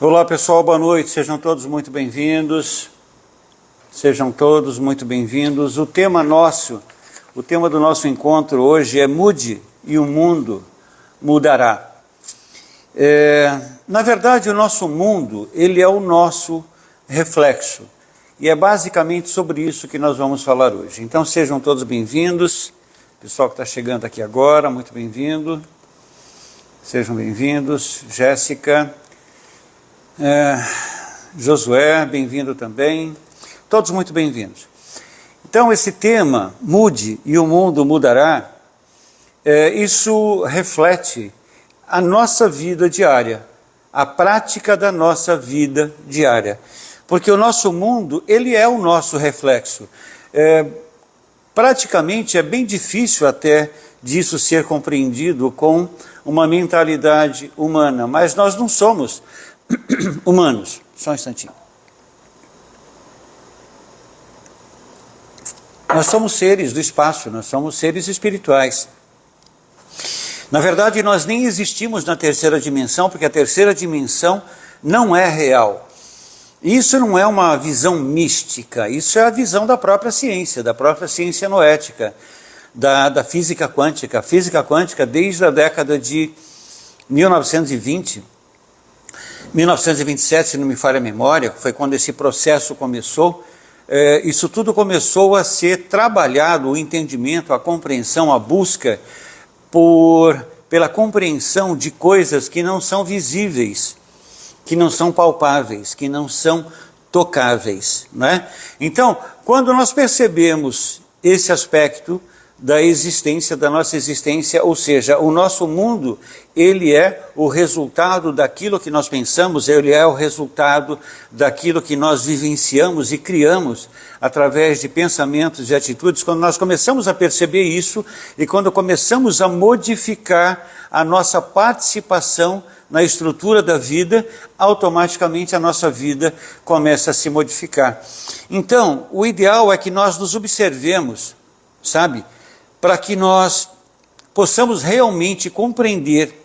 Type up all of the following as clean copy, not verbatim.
Olá pessoal, boa noite, sejam todos muito bem-vindos. Sejam todos muito bem-vindos. O tema do nosso encontro hoje é Mude e o mundo mudará. Na verdade, o nosso mundo, ele é o nosso reflexo. E é basicamente sobre isso que nós vamos falar hoje. Então sejam todos bem-vindos. Pessoal que está chegando aqui agora, muito bem-vindo. Sejam bem-vindos. Jéssica, Josué, bem-vindo também. Todos muito bem-vindos. Então esse tema, Mude e o mundo mudará, isso reflete a nossa vida diária, a prática da nossa vida diária. Porque o nosso mundo, ele é o nosso reflexo. Praticamente é bem difícil até disso ser compreendido com uma mentalidade humana, mas nós não somos humanos. Só um instantinho. Nós somos seres do espaço, nós somos seres espirituais. Na verdade, nós nem existimos na terceira dimensão, porque a terceira dimensão não é real. Isso não é uma visão mística, isso é a visão da própria ciência noética, da física quântica. A física quântica, desde a década de 1920, 1927, se não me falha a memória, foi quando esse processo começou, isso tudo começou a ser trabalhado, o entendimento, a compreensão, a busca pela compreensão de coisas que não são visíveis, que não são palpáveis, que não são tocáveis, né? Então, quando nós percebemos esse aspecto da existência, da nossa existência, ou seja, o nosso mundo, ele é o resultado daquilo que nós pensamos, ele é o resultado daquilo que nós vivenciamos e criamos através de pensamentos e atitudes. Quando nós começamos a perceber isso e quando começamos a modificar a nossa participação na estrutura da vida, automaticamente a nossa vida começa a se modificar. Então, o ideal é que nós nos observemos, sabe? Para que nós possamos realmente compreender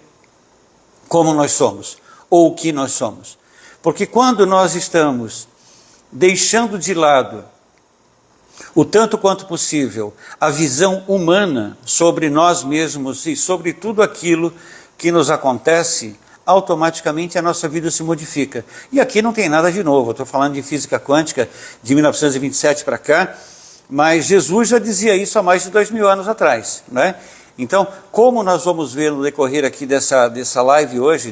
como nós somos, ou o que nós somos. Porque quando nós estamos deixando de lado, o tanto quanto possível, a visão humana sobre nós mesmos e sobre tudo aquilo que nos acontece, automaticamente a nossa vida se modifica. E aqui não tem nada de novo, eu estou falando de física quântica de 1927 para cá, mas Jesus já dizia isso há mais de 2000 anos atrás, né? Então, como nós vamos ver no decorrer aqui dessa live hoje,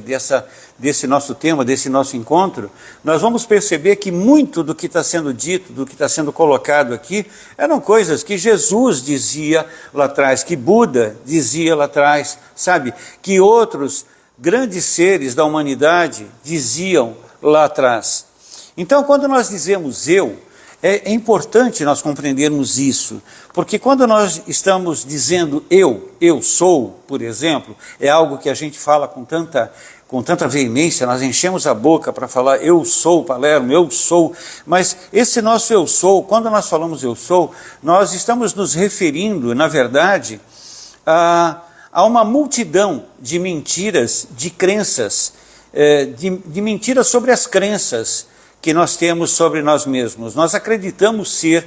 desse nosso tema, desse nosso encontro, nós vamos perceber que muito do que está sendo dito, do que está sendo colocado aqui, eram coisas que Jesus dizia lá atrás, que Buda dizia lá atrás, sabe? Que outros grandes seres da humanidade diziam lá atrás. Então, quando nós dizemos eu, é importante nós compreendermos isso, porque quando nós estamos dizendo eu sou, por exemplo, é algo que a gente fala com tanta veemência, nós enchemos a boca para falar eu sou Palermo, eu sou, mas esse nosso eu sou, quando nós falamos eu sou, nós estamos nos referindo, na verdade, a uma multidão de mentiras, de crenças, de mentiras sobre as crenças que nós temos sobre nós mesmos. Nós acreditamos ser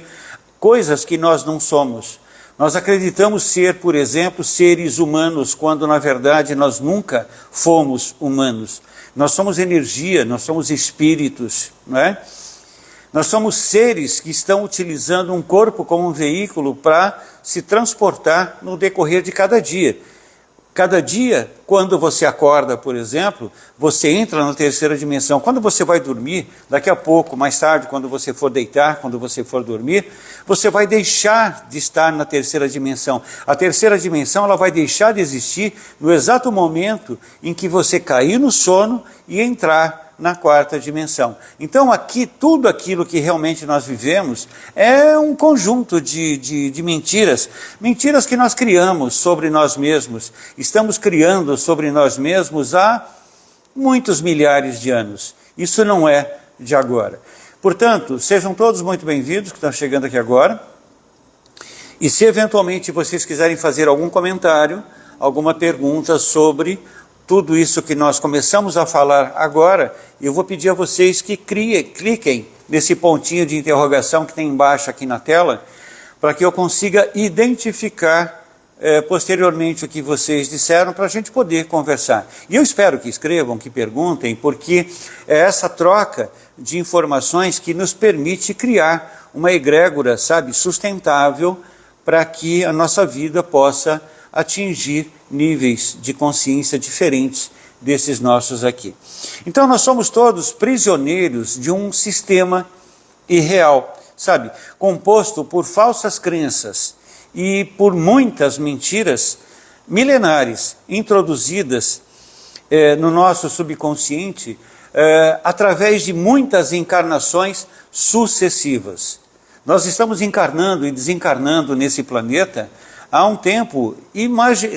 coisas que nós não somos. Nós acreditamos ser, por exemplo, seres humanos, quando na verdade nós nunca fomos humanos. Nós somos energia, nós somos espíritos, não é? Nós somos seres que estão utilizando um corpo como um veículo para se transportar no decorrer de cada dia. Cada dia, quando você acorda, por exemplo, você entra na terceira dimensão. Quando você vai dormir, daqui a pouco, mais tarde, quando você for deitar, quando você for dormir, você vai deixar de estar na terceira dimensão. A terceira dimensão, ela vai deixar de existir no exato momento em que você cair no sono e entrar na quarta dimensão. Então aqui, tudo aquilo que realmente nós vivemos é um conjunto de mentiras, mentiras que nós criamos sobre nós mesmos, estamos criando sobre nós mesmos há muitos milhares de anos. Isso não é de agora. Portanto, sejam todos muito bem-vindos que estão chegando aqui agora, e se eventualmente vocês quiserem fazer algum comentário, alguma pergunta sobre tudo isso que nós começamos a falar agora, eu vou pedir a vocês que cliquem nesse pontinho de interrogação que tem embaixo aqui na tela, para que eu consiga identificar posteriormente o que vocês disseram, para a gente poder conversar. E eu espero que escrevam, que perguntem, porque é essa troca de informações que nos permite criar uma egrégora, sabe, sustentável, para que a nossa vida possa atingir níveis de consciência diferentes desses nossos aqui. Então nós somos todos prisioneiros de um sistema irreal, sabe, composto por falsas crenças e por muitas mentiras milenares introduzidas no nosso subconsciente através de muitas encarnações sucessivas. Nós estamos encarnando e desencarnando nesse planeta há um tempo,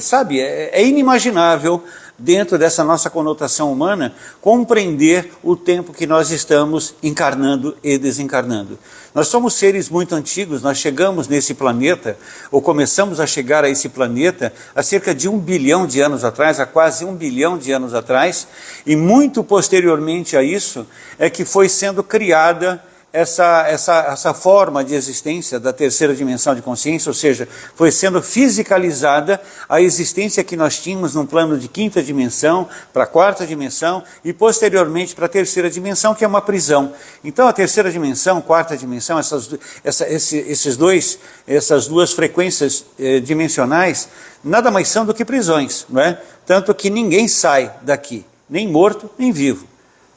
sabe, é inimaginável, dentro dessa nossa conotação humana, compreender o tempo que nós estamos encarnando e desencarnando. Nós somos seres muito antigos, nós chegamos nesse planeta, ou começamos a chegar a esse planeta, há cerca de 1 bilhão de anos atrás, há quase 1 bilhão de anos atrás, e muito posteriormente a isso, é que foi sendo criada essa forma de existência da terceira dimensão de consciência, ou seja, foi sendo fisicalizada a existência que nós tínhamos num plano de quinta dimensão, para a quarta dimensão e posteriormente para a terceira dimensão, que é uma prisão. Então a terceira dimensão, quarta dimensão, essas duas frequências dimensionais, nada mais são do que prisões, não é? Tanto que ninguém sai daqui, nem morto, nem vivo.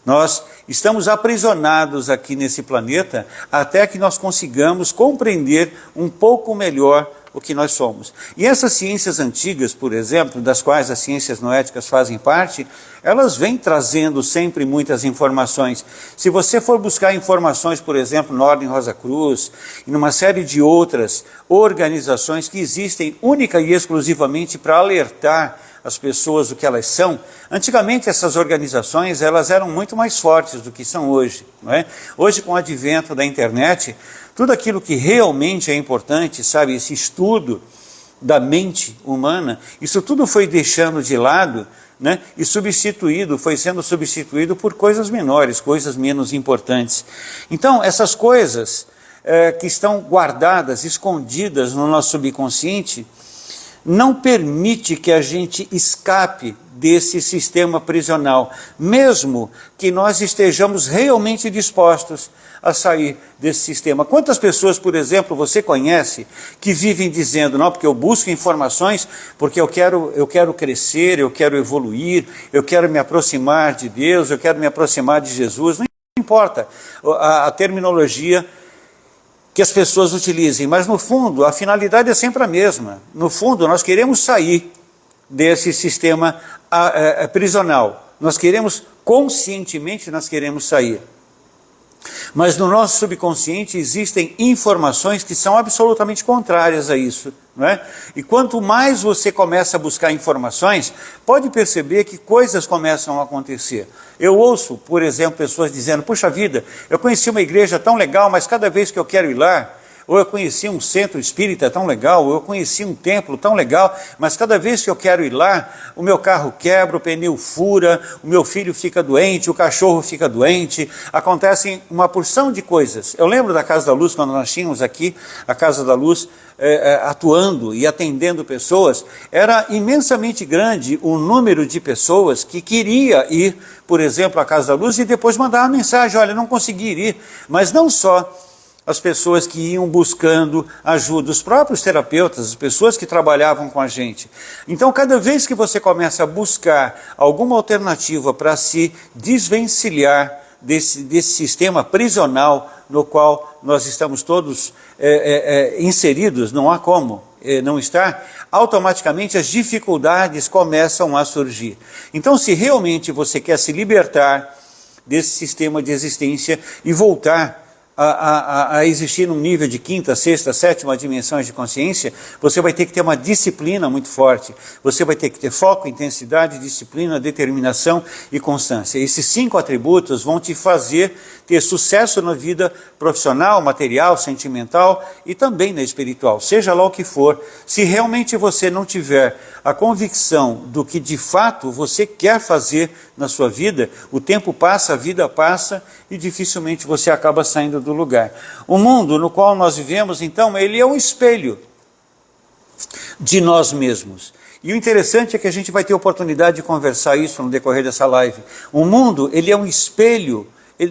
Nós estamos aprisionados aqui nesse planeta até que nós consigamos compreender um pouco melhor o que nós somos. E essas ciências antigas, por exemplo, das quais as ciências noéticas fazem parte, elas vêm trazendo sempre muitas informações. Se você for buscar informações, por exemplo, na Ordem Rosa Cruz e numa série de outras organizações que existem única e exclusivamente para alertar as pessoas do que elas são, antigamente essas organizações elas eram muito mais fortes do que são hoje, não é? Hoje, com o advento da internet, tudo aquilo que realmente é importante, sabe, esse estudo da mente humana, isso tudo foi deixando de lado, né, e foi sendo substituído por coisas menores, coisas menos importantes. Então essas coisas que estão guardadas, escondidas no nosso subconsciente, não permite que a gente escape desse sistema prisional, mesmo que nós estejamos realmente dispostos a sair desse sistema. Quantas pessoas, por exemplo, você conhece que vivem dizendo, não, porque eu busco informações, porque eu quero crescer, eu quero evoluir, eu quero me aproximar de Deus, eu quero me aproximar de Jesus, não importa a terminologia que as pessoas utilizem, mas no fundo a finalidade é sempre a mesma. No fundo nós queremos sair desse sistema prisional, nós queremos, conscientemente nós queremos sair. Mas no nosso subconsciente existem informações que são absolutamente contrárias a isso, não é? E quanto mais você começa a buscar informações, pode perceber que coisas começam a acontecer. Eu ouço, por exemplo, pessoas dizendo, puxa vida, eu conheci uma igreja tão legal, mas cada vez que eu quero ir lá, ou eu conheci um centro espírita tão legal, ou eu conheci um templo tão legal, mas cada vez que eu quero ir lá, o meu carro quebra, o pneu fura, o meu filho fica doente, o cachorro fica doente, acontecem uma porção de coisas. Eu lembro da Casa da Luz, quando nós tínhamos aqui a Casa da Luz, atuando e atendendo pessoas, era imensamente grande o número de pessoas que queria ir, por exemplo, à Casa da Luz e depois mandar uma mensagem, olha, não consegui ir, mas não só as pessoas que iam buscando ajuda, os próprios terapeutas, as pessoas que trabalhavam com a gente. Então, cada vez que você começa a buscar alguma alternativa para se desvencilhar desse sistema prisional no qual nós estamos todos inseridos, não há como não estar, automaticamente as dificuldades começam a surgir. Então, se realmente você quer se libertar desse sistema de existência e voltar a existir num nível de quinta, sexta, sétima dimensões de consciência, você vai ter que ter uma disciplina muito forte. Você vai ter que ter foco, intensidade, disciplina, determinação e constância. Esses 5 atributos vão te fazer ter sucesso na vida profissional, material, sentimental e também na espiritual, seja lá o que for. Se realmente você não tiver a convicção do que de fato você quer fazer na sua vida, o tempo passa, a vida passa e dificilmente você acaba saindo do lugar. O mundo no qual nós vivemos, então, ele é um espelho de nós mesmos. E o interessante é que a gente vai ter oportunidade de conversar isso no decorrer dessa live. O mundo, ele é um espelho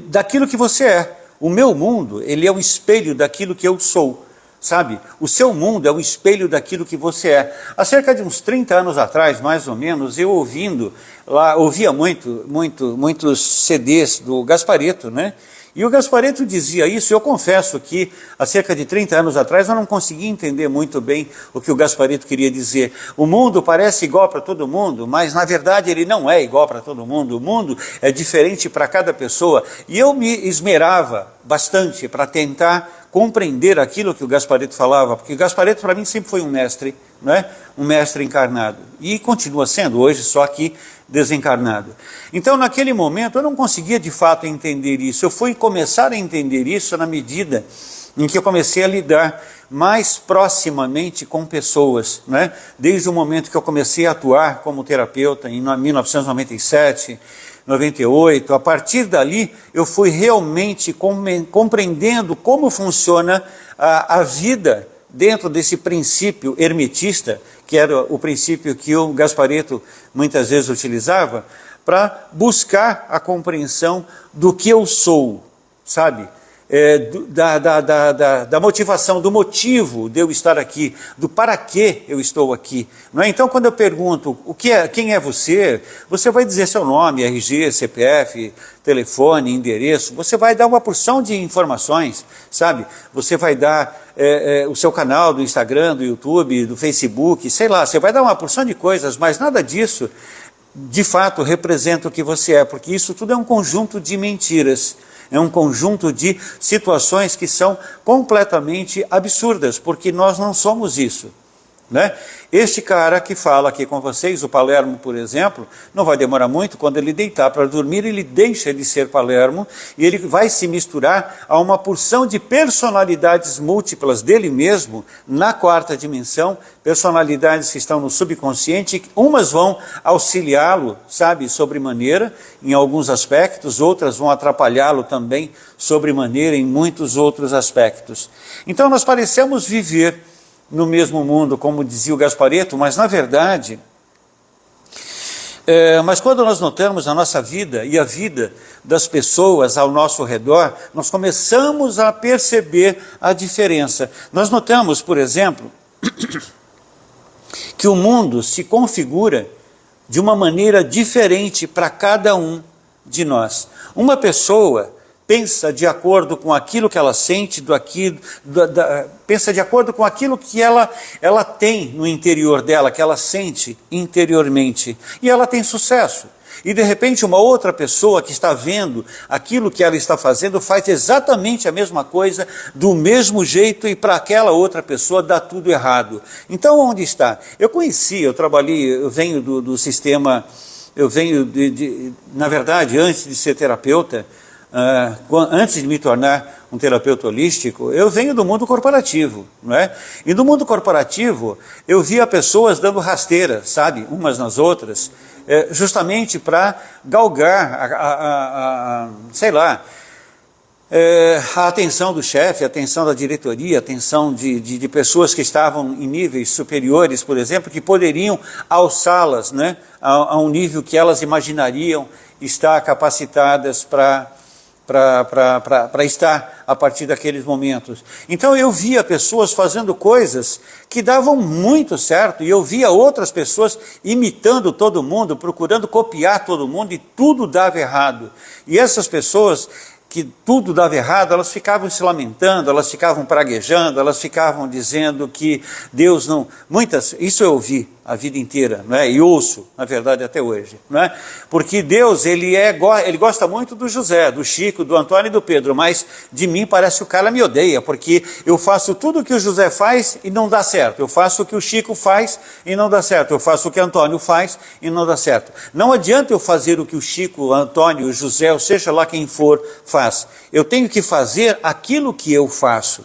daquilo que você é. O meu mundo, ele é um espelho daquilo que eu sou. Sabe, o seu mundo é o espelho daquilo que você é. Há cerca de uns 30 anos atrás, mais ou menos, eu ouvia muitos CDs do Gasparetto, né? E o Gasparetto dizia isso. Eu confesso que há cerca de 30 anos atrás eu não conseguia entender muito bem o que o Gasparetto queria dizer. O mundo parece igual para todo mundo, mas na verdade ele não é igual para todo mundo. O mundo é diferente para cada pessoa. E eu me esmerava bastante para tentar compreender aquilo que o Gasparetto falava, porque o Gasparetto para mim sempre foi um mestre, né? Um mestre encarnado, e continua sendo hoje, só que desencarnado. Então naquele momento eu não conseguia de fato entender isso. Eu fui começar a entender isso na medida em que eu comecei a lidar mais proximamente com pessoas, né? Desde o momento que eu comecei a atuar como terapeuta em 1997, 98, a partir dali eu fui realmente compreendendo como funciona a vida dentro desse princípio hermetista, que era o princípio que o Gasparetto muitas vezes utilizava, para buscar a compreensão do que eu sou, sabe? Da motivação, do motivo de eu estar aqui, do para que eu estou aqui. Não é? Então, quando eu pergunto quem é você, você vai dizer seu nome, RG, CPF, telefone, endereço, você vai dar uma porção de informações, sabe? Você vai dar o seu canal do Instagram, do YouTube, do Facebook, sei lá, você vai dar uma porção de coisas, mas nada disso, de fato, representa o que você é, porque isso tudo é um conjunto de mentiras. É um conjunto de situações que são completamente absurdas, porque nós não somos isso, né? Este cara que fala aqui com vocês, o Palermo, por exemplo, não vai demorar muito, quando ele deitar para dormir, ele deixa de ser Palermo e ele vai se misturar a uma porção de personalidades múltiplas dele mesmo na 4ª dimensão, personalidades que estão no subconsciente, umas vão auxiliá-lo, sabe, sobremaneira, em alguns aspectos, outras vão atrapalhá-lo também sobremaneira em muitos outros aspectos. Então nós parecemos viver no mesmo mundo, como dizia o Gasparetto, mas na verdade, mas quando nós notamos a nossa vida e a vida das pessoas ao nosso redor, nós começamos a perceber a diferença. Nós notamos, por exemplo, que o mundo se configura de uma maneira diferente para cada um de nós. Uma pessoa pensa de acordo com aquilo que ela sente, pensa de acordo com aquilo que ela tem no interior dela, que ela sente interiormente, e ela tem sucesso. E de repente uma outra pessoa que está vendo aquilo que ela está fazendo faz exatamente a mesma coisa, do mesmo jeito, e para aquela outra pessoa dá tudo errado. Então onde está? Eu venho do sistema, na verdade, antes de ser terapeuta, antes de me tornar um terapeuta holístico, eu venho do mundo corporativo, não é? E no mundo corporativo eu via pessoas dando rasteira, sabe, umas nas outras, justamente para galgar sei lá, a atenção do chefe, a atenção da diretoria, a atenção de pessoas que estavam em níveis superiores, por exemplo, que poderiam alçá-las, né, a um nível que elas imaginariam estar capacitadas para estar a partir daqueles momentos. Então eu via pessoas fazendo coisas que davam muito certo, e eu via outras pessoas imitando todo mundo, procurando copiar todo mundo, e tudo dava errado. E essas pessoas que tudo dava errado, elas ficavam se lamentando, elas ficavam praguejando, elas ficavam dizendo que Deus não... isso eu ouvi a vida inteira, não é? E ouço, na verdade, até hoje, não é? Porque Deus, ele gosta muito do José, do Chico, do Antônio e do Pedro, mas de mim parece que o cara me odeia, porque eu faço tudo o que o José faz e não dá certo, eu faço o que o Chico faz e não dá certo, eu faço o que o Antônio faz e não dá certo. Não adianta eu fazer o que o Chico, o Antônio, o José, ou seja lá quem for, faz. Eu tenho que fazer aquilo que eu faço.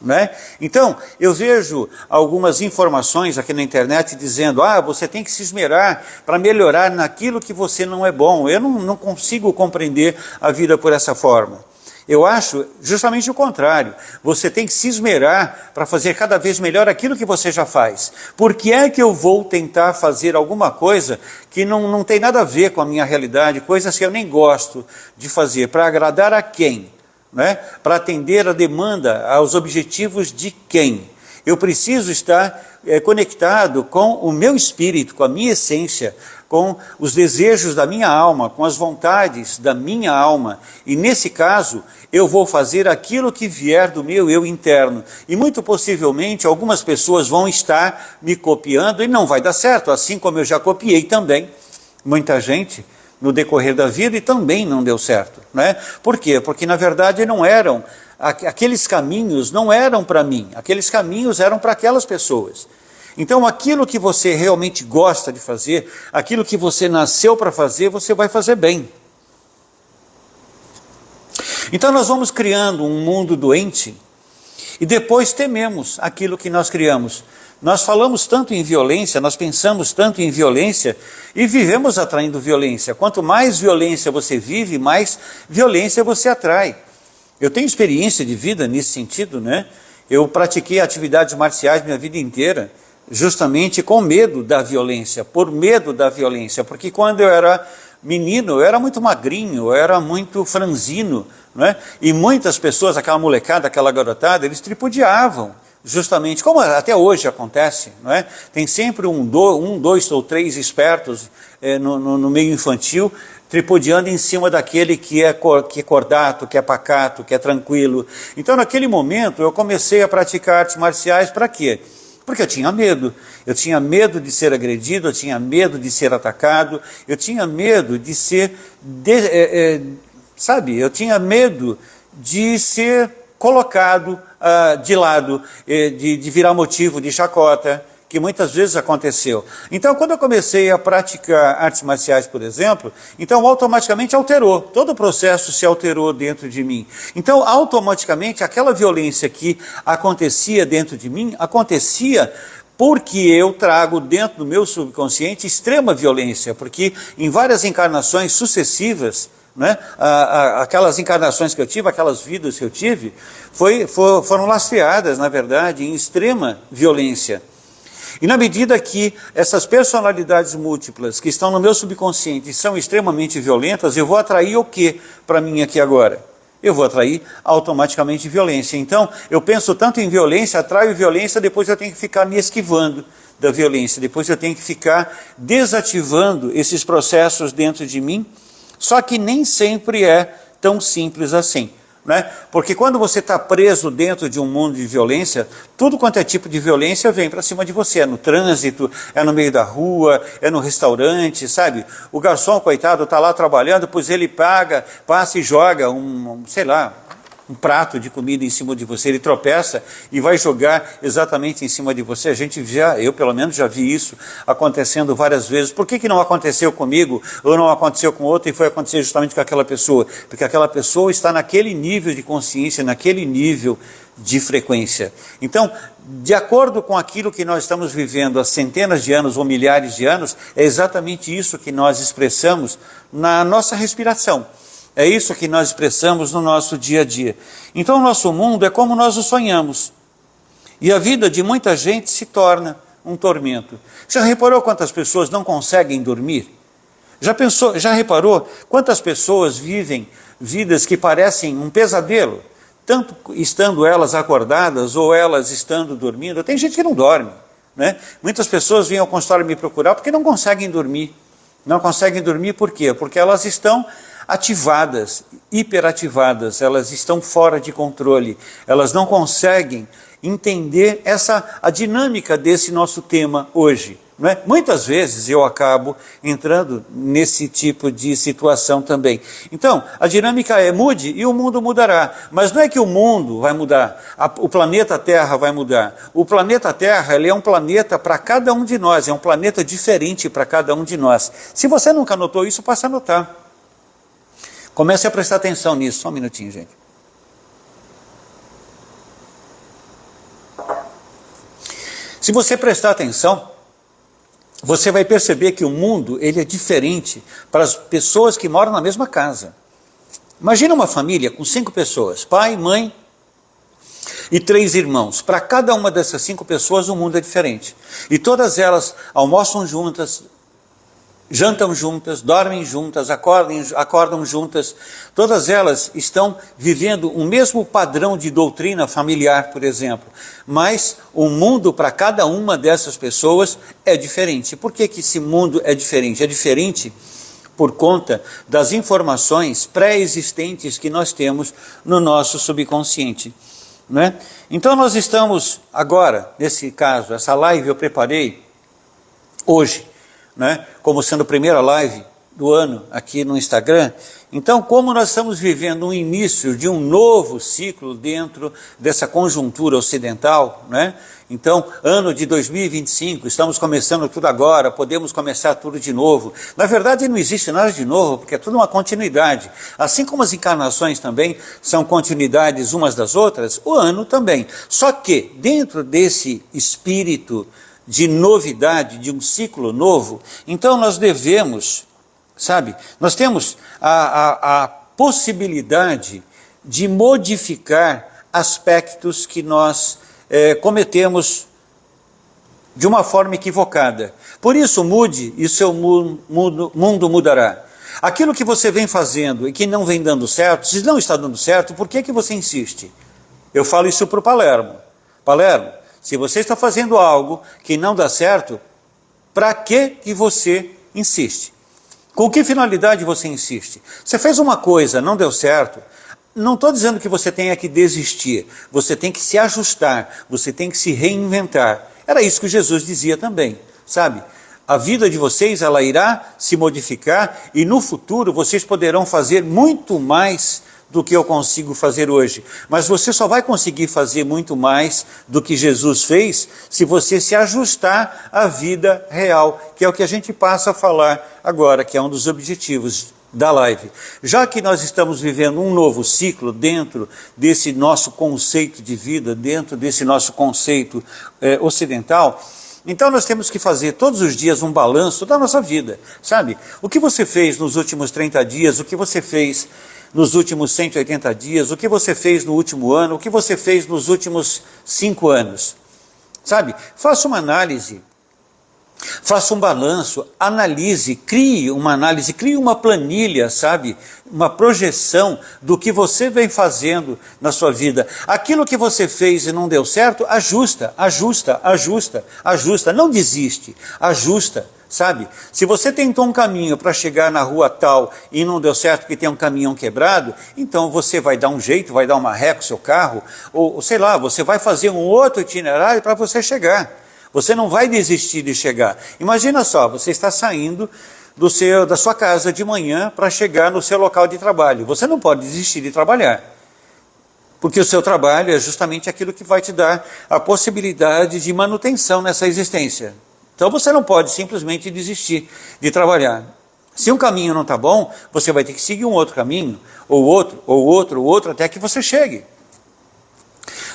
Né? Então, eu vejo algumas informações aqui na internet dizendo, você tem que se esmerar para melhorar naquilo que você não é bom. Eu não consigo compreender a vida por essa forma. Eu acho justamente o contrário. Você tem que se esmerar para fazer cada vez melhor aquilo que você já faz. Por que é que eu vou tentar fazer alguma coisa que não tem nada a ver com a minha realidade, coisas que eu nem gosto de fazer, para agradar a quem? Né? Para atender a demanda, aos objetivos de quem? Eu preciso estar conectado com o meu espírito, com a minha essência, com os desejos da minha alma, com as vontades da minha alma. E nesse caso, eu vou fazer aquilo que vier do meu eu interno. E muito possivelmente algumas pessoas vão estar me copiando e não vai dar certo, assim como eu já copiei também muita gente no decorrer da vida e também não deu certo, né? Por quê? Porque na verdade não eram, aqueles caminhos não eram para mim, aqueles caminhos eram para aquelas pessoas. Então aquilo que você realmente gosta de fazer, aquilo que você nasceu para fazer, você vai fazer bem. Então nós vamos criando um mundo doente e depois tememos aquilo que nós criamos. Nós falamos tanto em violência, nós pensamos tanto em violência e vivemos atraindo violência. Quanto mais violência você vive, mais violência você atrai. Eu tenho experiência de vida nesse sentido, né? Eu pratiquei atividades marciais minha vida inteira, justamente com medo da violência, por medo da violência, porque quando eu era menino, eu era muito magrinho, eu era muito franzino, né? E muitas pessoas, aquela molecada, aquela garotada, eles tripudiavam. Justamente, como até hoje acontece, não é? Tem sempre dois ou três espertos no meio infantil, tripudiando em cima daquele que é cordato, que é pacato, que é tranquilo. Então, naquele momento, eu comecei a praticar artes marciais para quê? Porque eu tinha medo. Eu tinha medo de ser agredido, eu tinha medo de ser atacado, eu tinha medo de ser, eu tinha medo de ser colocado de lado, de virar motivo de chacota, que muitas vezes aconteceu. Então, quando eu comecei a praticar artes marciais, por exemplo, então automaticamente alterou, todo o processo se alterou dentro de mim. Então, automaticamente, aquela violência que acontecia dentro de mim, acontecia porque eu trago dentro do meu subconsciente extrema violência, porque em várias encarnações sucessivas, né? Aquelas encarnações que eu tive, aquelas vidas que eu tive, foram lastreadas, na verdade, em extrema violência. E na medida que essas personalidades múltiplas que estão no meu subconsciente são extremamente violentas, eu vou atrair o que para mim aqui agora? Eu vou atrair automaticamente violência. Então, eu penso tanto em violência, atraio violência, depois eu tenho que ficar me esquivando da violência, depois eu tenho que ficar desativando esses processos dentro de mim. Só que nem sempre é tão simples assim, né? Porque quando você está preso dentro de um mundo de violência, tudo quanto é tipo de violência vem para cima de você. É no trânsito, é no meio da rua, é no restaurante, sabe? O garçom, coitado, está lá trabalhando, pois ele passa e joga um prato de comida em cima de você, ele tropeça e vai jogar exatamente em cima de você. Eu pelo menos já vi isso acontecendo várias vezes. Por que não aconteceu comigo, ou não aconteceu com outro, e foi acontecer justamente com aquela pessoa? Porque aquela pessoa está naquele nível de consciência, naquele nível de frequência. Então, de acordo com aquilo que nós estamos vivendo há centenas de anos ou milhares de anos, é exatamente isso que nós expressamos na nossa respiração. É isso que nós expressamos no nosso dia a dia. Então o nosso mundo é como nós o sonhamos. E a vida de muita gente se torna um tormento. Já reparou quantas pessoas não conseguem dormir? Já reparou quantas pessoas vivem vidas que parecem um pesadelo? Tanto estando elas acordadas ou elas estando dormindo. Tem gente que não dorme, né? Muitas pessoas vêm ao consultório me procurar porque não conseguem dormir. Não conseguem dormir por quê? Porque elas estão ativadas, hiperativadas, elas estão fora de controle, elas não conseguem entender a dinâmica desse nosso tema hoje, Não é? Muitas vezes eu acabo entrando nesse tipo de situação também. Então, a dinâmica é mude e o mundo mudará. Mas não é que o mundo vai mudar, o planeta Terra vai mudar. O planeta Terra, ele é um planeta para cada um de nós, é um planeta diferente para cada um de nós. Se você nunca notou isso, passe a notar. Comece a prestar atenção nisso. Só um minutinho, gente. Se você prestar atenção, você vai perceber que o mundo ele é diferente para as pessoas que moram na mesma casa. Imagina uma família com 5 pessoas, pai, mãe e 3 irmãos. Para cada uma dessas 5 pessoas o mundo é diferente. E todas elas almoçam juntas, jantam juntas, dormem juntas, acordam juntas. Todas elas estão vivendo o mesmo padrão de doutrina familiar, por exemplo. Mas o mundo para cada uma dessas pessoas é diferente. Por que esse mundo é diferente? É diferente por conta das informações pré-existentes que nós temos no nosso subconsciente. Não é? Então nós estamos agora, nesse caso, essa live eu preparei hoje, né, como sendo a primeira live do ano aqui no Instagram. Então, como nós estamos vivendo um início de um novo ciclo dentro dessa conjuntura ocidental, né? Então, ano de 2025, estamos começando tudo agora, podemos começar tudo de novo. Na verdade, não existe nada de novo, porque é tudo uma continuidade. Assim como as encarnações também são continuidades umas das outras, o ano também. Só que, dentro desse espírito de novidade, de um ciclo novo, então nós devemos, sabe, nós temos a possibilidade de modificar aspectos que nós cometemos de uma forma equivocada. Por isso, mude e seu mundo mudará. Aquilo que você vem fazendo e que não vem dando certo, se não está dando certo, por que você insiste? Eu falo isso para o Palermo. Palermo, se você está fazendo algo que não dá certo, para que você insiste? Com que finalidade você insiste? Você fez uma coisa, não deu certo, não estou dizendo que você tenha que desistir, você tem que se ajustar, você tem que se reinventar. Era isso que Jesus dizia também, sabe? A vida de vocês, ela irá se modificar e no futuro vocês poderão fazer muito mais do que eu consigo fazer hoje. Mas você só vai conseguir fazer muito mais do que Jesus fez se você se ajustar à vida real, que é o que a gente passa a falar agora, que é um dos objetivos da live. Já que nós estamos vivendo um novo ciclo dentro desse nosso conceito de vida, dentro desse nosso conceito ocidental, então nós temos que fazer todos os dias um balanço da nossa vida, sabe? O que você fez nos últimos 30 dias, o que você fez nos últimos 180 dias, o que você fez no último ano, o que você fez nos últimos 5 anos. Sabe? Faça uma análise, faça um balanço, analise, crie uma planilha, sabe? Uma projeção do que você vem fazendo na sua vida. Aquilo que você fez e não deu certo, ajusta, não desiste, ajusta. Sabe, se você tentou um caminho para chegar na rua tal e não deu certo porque tem um caminhão quebrado, então você vai dar um jeito, vai dar uma ré com o seu carro, ou sei lá, você vai fazer um outro itinerário para você chegar. Você não vai desistir de chegar. Imagina só, você está saindo da sua casa de manhã para chegar no seu local de trabalho. Você não pode desistir de trabalhar, porque o seu trabalho é justamente aquilo que vai te dar a possibilidade de manutenção nessa existência. Então você não pode simplesmente desistir de trabalhar. Se um caminho não está bom, você vai ter que seguir um outro caminho, ou outro, até que você chegue.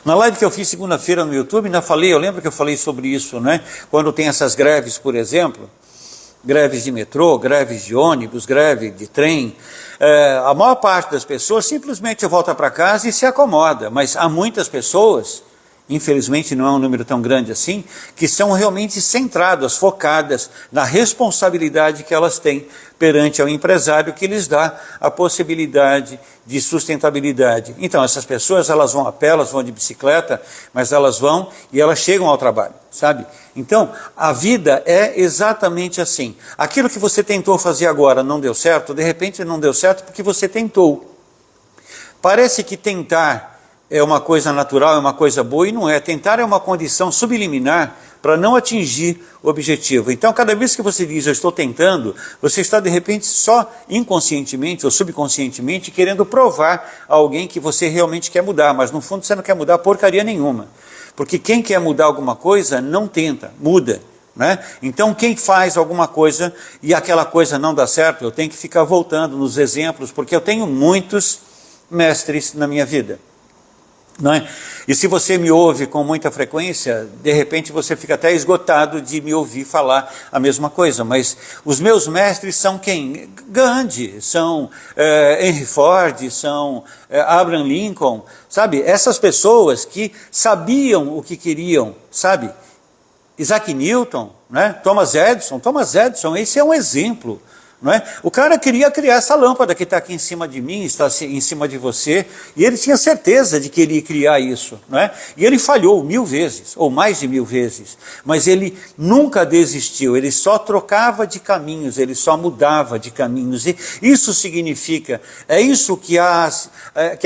Na live que eu fiz segunda-feira no YouTube, eu lembro que eu falei sobre isso, né? Quando tem essas greves, por exemplo, greves de metrô, greves de ônibus, greve de trem, a maior parte das pessoas simplesmente volta para casa e se acomoda, mas há muitas pessoas, infelizmente não é um número tão grande assim, que são realmente centradas, focadas na responsabilidade que elas têm perante ao empresário que lhes dá a possibilidade de sustentabilidade. Então essas pessoas, elas vão a pé, elas vão de bicicleta, mas elas vão e elas chegam ao trabalho, sabe? Então a vida é exatamente assim. Aquilo que você tentou fazer agora não deu certo, de repente não deu certo porque você tentou. Parece que tentar é uma coisa natural, é uma coisa boa, e não é. Tentar é uma condição subliminar para não atingir o objetivo. Então, cada vez que você diz, eu estou tentando, você está, de repente, só inconscientemente ou subconscientemente querendo provar a alguém que você realmente quer mudar, mas no fundo você não quer mudar porcaria nenhuma. Porque quem quer mudar alguma coisa, não tenta, muda. Né? Então, quem faz alguma coisa e aquela coisa não dá certo, eu tenho que ficar voltando nos exemplos, porque eu tenho muitos mestres na minha vida. Não é? E se você me ouve com muita frequência, de repente você fica até esgotado de me ouvir falar a mesma coisa. Mas os meus mestres são quem? Gandhi, são Henry Ford, são Abraham Lincoln, sabe? Essas pessoas que sabiam o que queriam, sabe? Isaac Newton, né? Thomas Edison, esse é um exemplo. Não é? O cara queria criar essa lâmpada que está aqui em cima de mim, está em cima de você, e ele tinha certeza de que ele ia criar isso. Não é? E ele falhou 1000 vezes, ou mais de 1000 vezes, mas ele nunca desistiu, ele só trocava de caminhos, ele só mudava de caminhos. E isso significa, é isso que a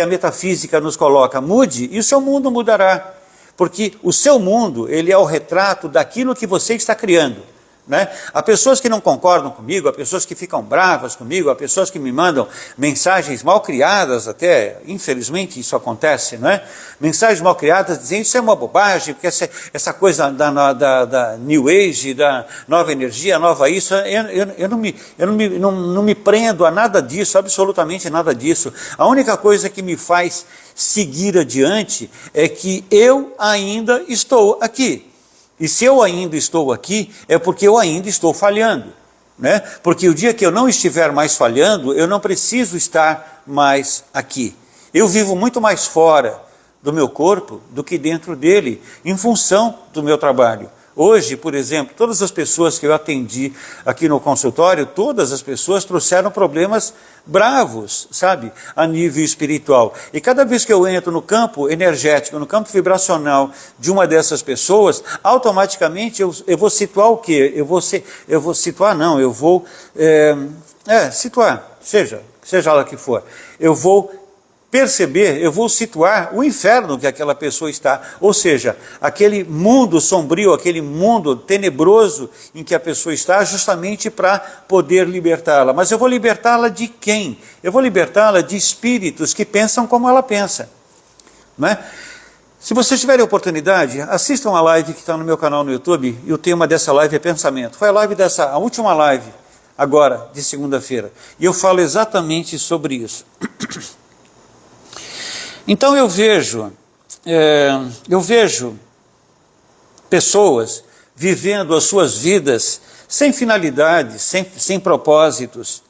metafísica nos coloca, mude e o seu mundo mudará. Porque o seu mundo, ele é o retrato daquilo que você está criando. Né? Há pessoas que não concordam comigo, há pessoas que ficam bravas comigo, há pessoas que me mandam mensagens mal criadas até, infelizmente isso acontece, não é? Mensagens mal criadas dizendo isso é uma bobagem, porque essa coisa da New Age, da nova energia, nova isso, eu não me prendo a nada disso, absolutamente nada disso. A única coisa que me faz seguir adiante é que eu ainda estou aqui. E se eu ainda estou aqui, é porque eu ainda estou falhando. Né? Porque o dia que eu não estiver mais falhando, eu não preciso estar mais aqui. Eu vivo muito mais fora do meu corpo do que dentro dele, em função do meu trabalho. Hoje, por exemplo, todas as pessoas que eu atendi aqui no consultório, todas as pessoas trouxeram problemas bravos, sabe, a nível espiritual. E cada vez que eu entro no campo energético, no campo vibracional de uma dessas pessoas, automaticamente eu vou situar o quê? Situar, seja lá que for. Eu vou perceber, eu vou situar o inferno que aquela pessoa está, ou seja, aquele mundo sombrio, aquele mundo tenebroso em que a pessoa está, justamente para poder libertá-la. Mas eu vou libertá-la de quem? Eu vou libertá-la de espíritos que pensam como ela pensa. Não é? Se vocês tiverem oportunidade, assistam a live que está no meu canal no YouTube, e o tema dessa live é pensamento. Foi a última live, agora, de segunda-feira, e eu falo exatamente sobre isso. Então eu vejo pessoas vivendo as suas vidas sem finalidade, sem propósitos.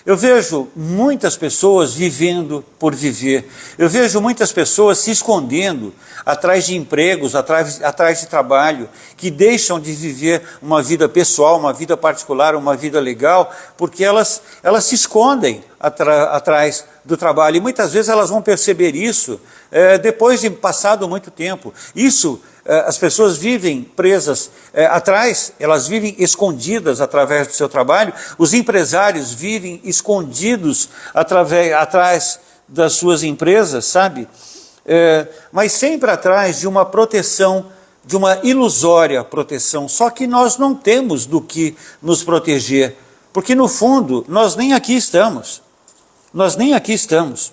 Eu vejo muitas pessoas vivendo por viver. Eu vejo muitas pessoas se escondendo atrás de empregos, atrás de trabalho, que deixam de viver uma vida pessoal, uma vida particular, uma vida legal, porque elas se escondem atrás do trabalho. E muitas vezes elas vão perceber isso depois de passado muito tempo. As pessoas vivem presas atrás, elas vivem escondidas através do seu trabalho. Os empresários vivem escondidos atrás das suas empresas, sabe? Mas sempre atrás de uma proteção, de uma ilusória proteção. Só que nós não temos do que nos proteger, porque no fundo nós nem aqui estamos. Nós nem aqui estamos.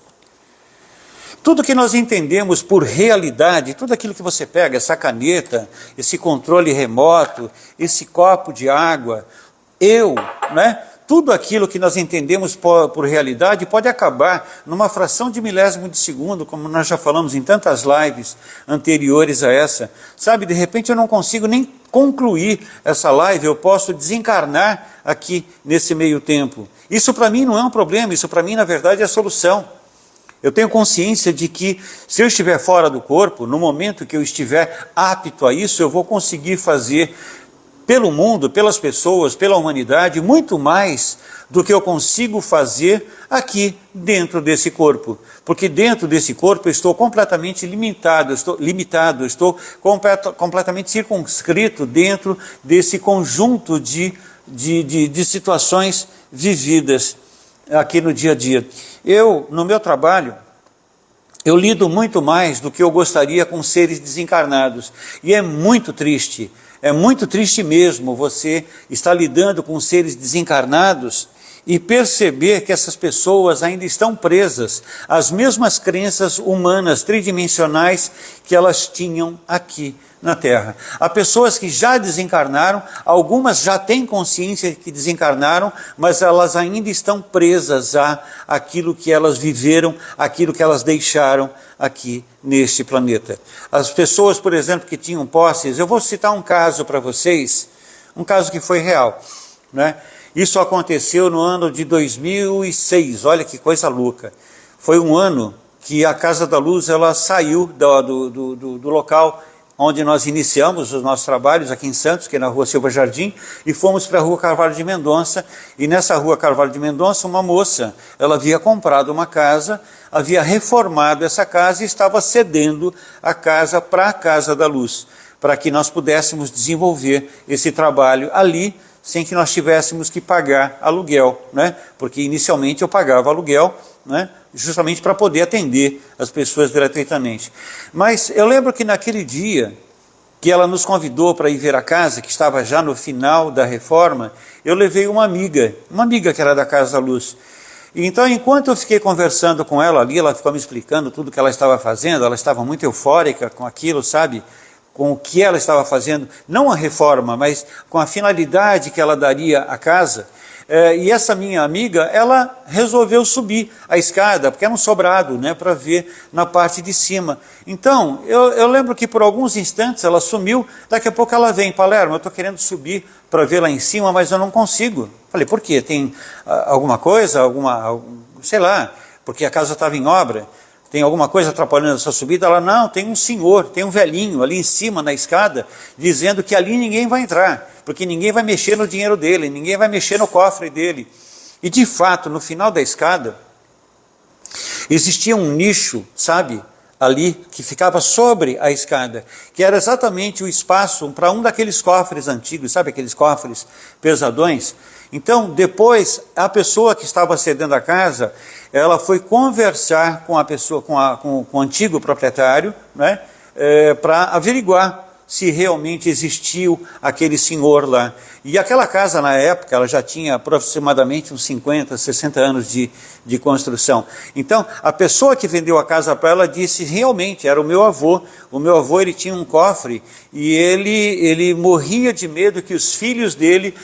Tudo que nós entendemos por realidade, tudo aquilo que você pega, essa caneta, esse controle remoto, esse copo de água, né? Tudo aquilo que nós entendemos por realidade pode acabar numa fração de milésimo de segundo, como nós já falamos em tantas lives anteriores a essa. Sabe, de repente eu não consigo nem concluir essa live, eu posso desencarnar aqui nesse meio tempo. Isso para mim não é um problema, isso para mim na verdade é a solução. Eu tenho consciência de que se eu estiver fora do corpo, no momento que eu estiver apto a isso, eu vou conseguir fazer pelo mundo, pelas pessoas, pela humanidade, muito mais do que eu consigo fazer aqui dentro desse corpo. Porque dentro desse corpo eu estou completamente limitado, estou completamente circunscrito dentro desse conjunto de situações vividas aqui no dia a dia. Eu, no meu trabalho, eu lido muito mais do que eu gostaria com seres desencarnados. E é muito triste mesmo você estar lidando com seres desencarnados e perceber que essas pessoas ainda estão presas às mesmas crenças humanas tridimensionais que elas tinham aqui na Terra. Há pessoas que já desencarnaram, algumas já têm consciência que desencarnaram, mas elas ainda estão presas àquilo que elas viveram, aquilo que elas deixaram aqui neste planeta. As pessoas, por exemplo, que tinham posses, eu vou citar um caso para vocês, um caso que foi real, né? Isso aconteceu no ano de 2006, olha que coisa louca. Foi um ano que a Casa da Luz ela saiu do local onde nós iniciamos os nossos trabalhos aqui em Santos, que é na Rua Silva Jardim, e fomos para a Rua Carvalho de Mendonça, e nessa Rua Carvalho de Mendonça, uma moça, ela havia comprado uma casa, havia reformado essa casa e estava cedendo a casa para a Casa da Luz, para que nós pudéssemos desenvolver esse trabalho ali, sem que nós tivéssemos que pagar aluguel, né? Porque inicialmente eu pagava aluguel, né? Justamente para poder atender as pessoas gratuitamente. Mas eu lembro que naquele dia que ela nos convidou para ir ver a casa, que estava já no final da reforma, eu levei uma amiga que era da Casa da Luz. E então, enquanto eu fiquei conversando com ela ali, ela ficou me explicando tudo que ela estava fazendo, ela estava muito eufórica com aquilo, sabe? Com o que ela estava fazendo, não a reforma, mas com a finalidade que ela daria à casa. E essa minha amiga, ela resolveu subir a escada, porque era um sobrado, né, para ver na parte de cima. Então, eu lembro que por alguns instantes ela sumiu, daqui a pouco ela vem, Palermo, eu estou querendo subir para ver lá em cima, mas eu não consigo. Falei, por quê? Tem alguma coisa, sei lá, porque a casa estava em obra. Tem alguma coisa atrapalhando essa subida? Ela, não, tem um senhor, tem um velhinho ali em cima na escada, dizendo que ali ninguém vai entrar, porque ninguém vai mexer no dinheiro dele, ninguém vai mexer no cofre dele. E de fato, no final da escada, existia um nicho, sabe, ali, que ficava sobre a escada, que era exatamente o espaço para um daqueles cofres antigos, sabe aqueles cofres pesadões? Então, depois, a pessoa que estava cedendo a casa, ela foi conversar com a pessoa, com o antigo proprietário, né, para averiguar se realmente existiu aquele senhor lá. E aquela casa, na época, ela já tinha aproximadamente uns 50, 60 anos de construção. Então, a pessoa que vendeu a casa para ela disse, realmente, era o meu avô. O meu avô, ele tinha um cofre e ele morria de medo que os filhos dele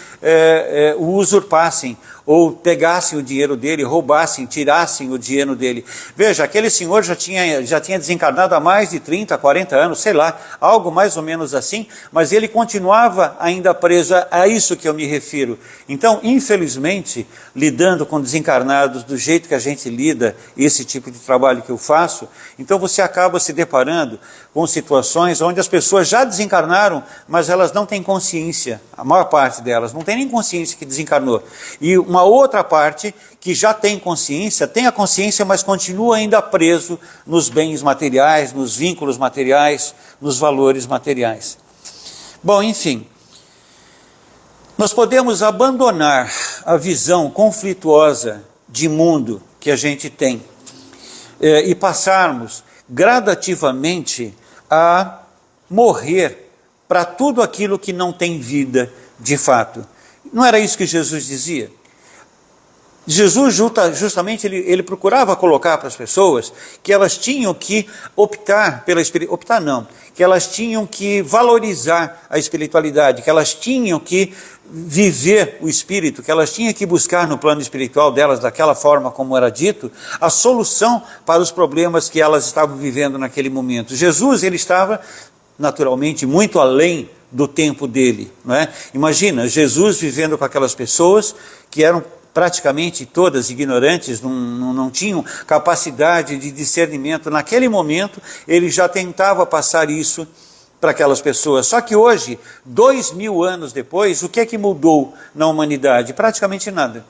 o usurpassem, ou pegassem o dinheiro dele, roubassem, tirassem o dinheiro dele. Veja, aquele senhor já tinha desencarnado há mais de 30, 40 anos, sei lá, algo mais ou menos assim, mas ele continuava ainda preso a isso que eu me refiro. Então, infelizmente, lidando com desencarnados do jeito que a gente lida, esse tipo de trabalho que eu faço, então você acaba se deparando com situações onde as pessoas já desencarnaram, mas elas não têm consciência, a maior parte delas não tem nem consciência que desencarnou. E uma outra parte que já tem a consciência, mas continua ainda preso nos bens materiais, nos vínculos materiais, nos valores materiais. Bom, enfim, nós podemos abandonar a visão conflituosa de mundo que a gente tem e passarmos gradativamente a morrer para tudo aquilo que não tem vida de fato. Não era isso que Jesus dizia? Jesus justamente ele procurava colocar para as pessoas que elas tinham que que elas tinham que valorizar a espiritualidade, que elas tinham que viver o espírito, que elas tinham que buscar no plano espiritual delas, daquela forma como era dito, a solução para os problemas que elas estavam vivendo naquele momento. Jesus, ele estava naturalmente muito além do tempo dele, não é? Imagina, Jesus vivendo com aquelas pessoas que eram praticamente todas ignorantes, não tinham capacidade de discernimento. Naquele momento, ele já tentava passar isso para aquelas pessoas. Só que hoje, 2000 anos depois, o que é que mudou na humanidade? Praticamente nada.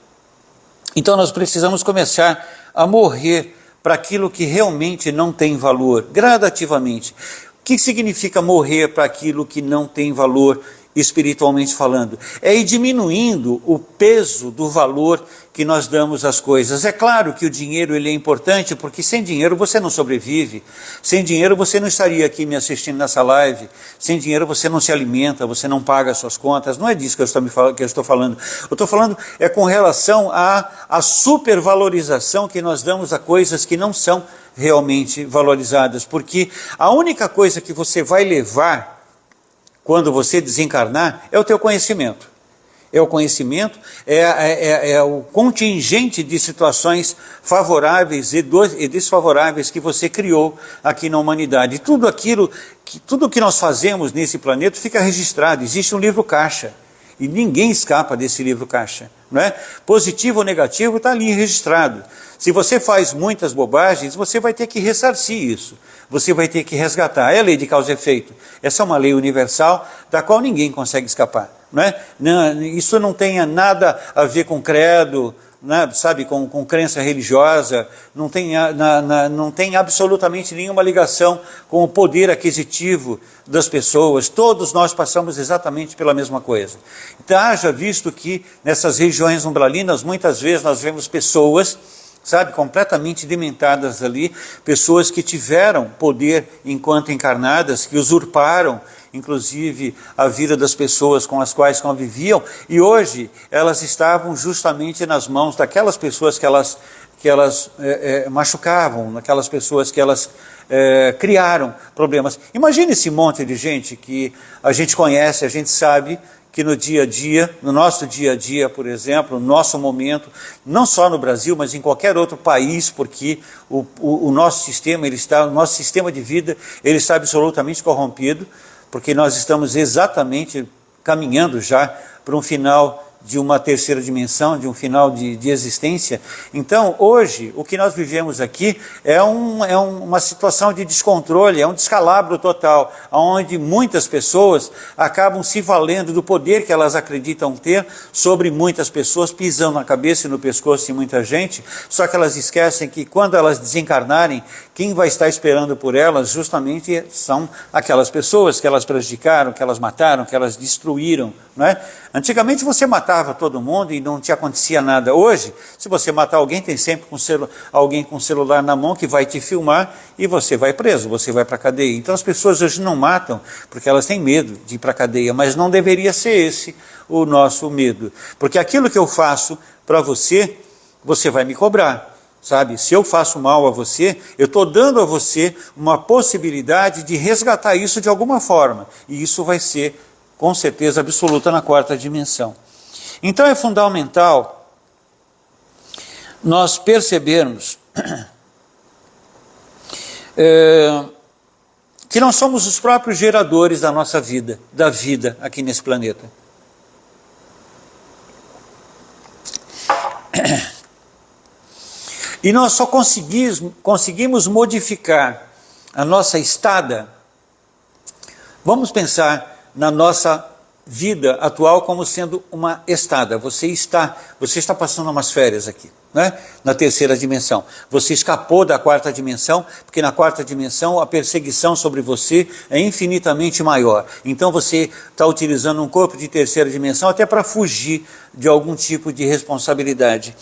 Então nós precisamos começar a morrer para aquilo que realmente não tem valor, gradativamente. O que significa morrer para aquilo que não tem valor espiritualmente falando, é ir diminuindo o peso do valor que nós damos às coisas. É claro que o dinheiro ele é importante, porque sem dinheiro você não sobrevive, sem dinheiro você não estaria aqui me assistindo nessa live, sem dinheiro você não se alimenta, você não paga as suas contas, não é disso que eu estou falando. Eu estou falando é com relação à supervalorização que nós damos a coisas que não são realmente valorizadas, porque a única coisa que você vai levar quando você desencarnar, é o teu conhecimento. É o conhecimento, é o contingente de situações favoráveis e desfavoráveis que você criou aqui na humanidade. Tudo que nós fazemos nesse planeta fica registrado, existe um livro caixa. E ninguém escapa desse livro caixa, não é? Positivo ou negativo está ali registrado. Se você faz muitas bobagens, você vai ter que ressarcir isso. Você vai ter que resgatar. É a lei de causa e efeito. Essa é uma lei universal da qual ninguém consegue escapar, não é? Isso não tem nada a ver com credo, né, sabe, com crença religiosa, não tem absolutamente nenhuma ligação com o poder aquisitivo das pessoas. Todos nós passamos exatamente pela mesma coisa. Então, haja visto que nessas regiões umbralinas, muitas vezes nós vemos pessoas, sabe, completamente dementadas ali, pessoas que tiveram poder enquanto encarnadas, que usurparam inclusive a vida das pessoas com as quais conviviam, e hoje elas estavam justamente nas mãos daquelas pessoas que elas machucavam, daquelas pessoas que elas criaram problemas. Imagine esse monte de gente que a gente conhece, a gente sabe que no dia a dia, no nosso dia a dia, por exemplo, no nosso momento, não só no Brasil, mas em qualquer outro país, porque o nosso sistema, o nosso sistema de vida, ele está absolutamente corrompido, porque nós estamos exatamente caminhando já para um final de uma terceira dimensão, de um final de existência. Então, hoje, o que nós vivemos aqui é uma situação de descontrole, é um descalabro total, onde muitas pessoas acabam se valendo do poder que elas acreditam ter sobre muitas pessoas, pisando na cabeça e no pescoço de muita gente, só que elas esquecem que quando elas desencarnarem, quem vai estar esperando por elas justamente são aquelas pessoas que elas prejudicaram, que elas mataram, que elas destruíram, não é? Antigamente você matava todo mundo e não te acontecia nada. Hoje, se você matar alguém, tem sempre alguém com o celular na mão que vai te filmar e você vai preso, você vai para a cadeia. Então as pessoas hoje não matam porque elas têm medo de ir para a cadeia, mas não deveria ser esse o nosso medo. Porque aquilo que eu faço para você, você vai me cobrar. Sabe, se eu faço mal a você, eu estou dando a você uma possibilidade de resgatar isso de alguma forma. E isso vai ser, com certeza absoluta, na quarta dimensão. Então é fundamental nós percebermos que nós somos os próprios geradores da nossa vida, da vida aqui nesse planeta. E nós só conseguimos modificar a nossa estada. Vamos pensar na nossa vida atual como sendo uma estada. Você está passando umas férias aqui, né? Na terceira dimensão. Você escapou da quarta dimensão, porque na quarta dimensão a perseguição sobre você é infinitamente maior. Então você está utilizando um corpo de terceira dimensão até para fugir de algum tipo de responsabilidade.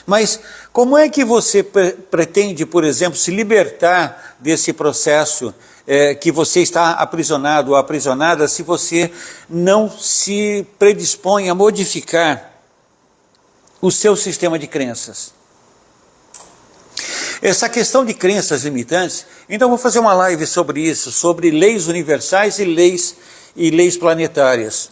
Mas como é que você pretende, por exemplo, se libertar desse processo que você está aprisionado ou aprisionada, se você não se predispõe a modificar o seu sistema de crenças? Essa questão de crenças limitantes, então vou fazer uma live sobre isso, sobre leis universais e leis planetárias,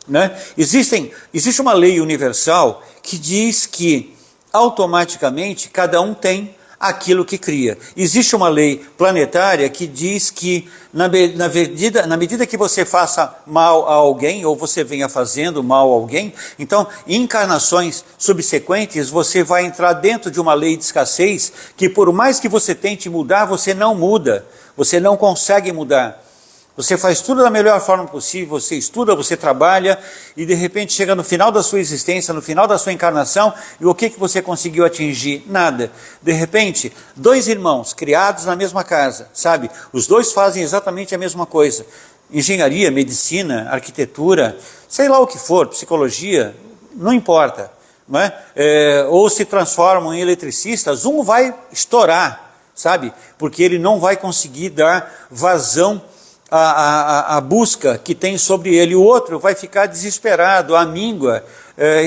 né? Existe uma lei universal que diz que automaticamente cada um tem aquilo que cria. Existe uma lei planetária que diz que na medida que você faça mal a alguém, ou você venha fazendo mal a alguém, então em encarnações subsequentes você vai entrar dentro de uma lei de escassez que por mais que você tente mudar, você não muda, você não consegue mudar. Você faz tudo da melhor forma possível, você estuda, você trabalha e de repente chega no final da sua existência, no final da sua encarnação, e o que você conseguiu atingir? Nada. De repente, dois irmãos criados na mesma casa, sabe? Os dois fazem exatamente a mesma coisa. engenharia, medicina, arquitetura, sei lá o que for, psicologia, não importa, não é? Ou se transformam em eletricistas, um vai estourar, sabe? Porque ele não vai conseguir dar vazão à busca que tem sobre ele. O outro vai ficar desesperado, amíngua,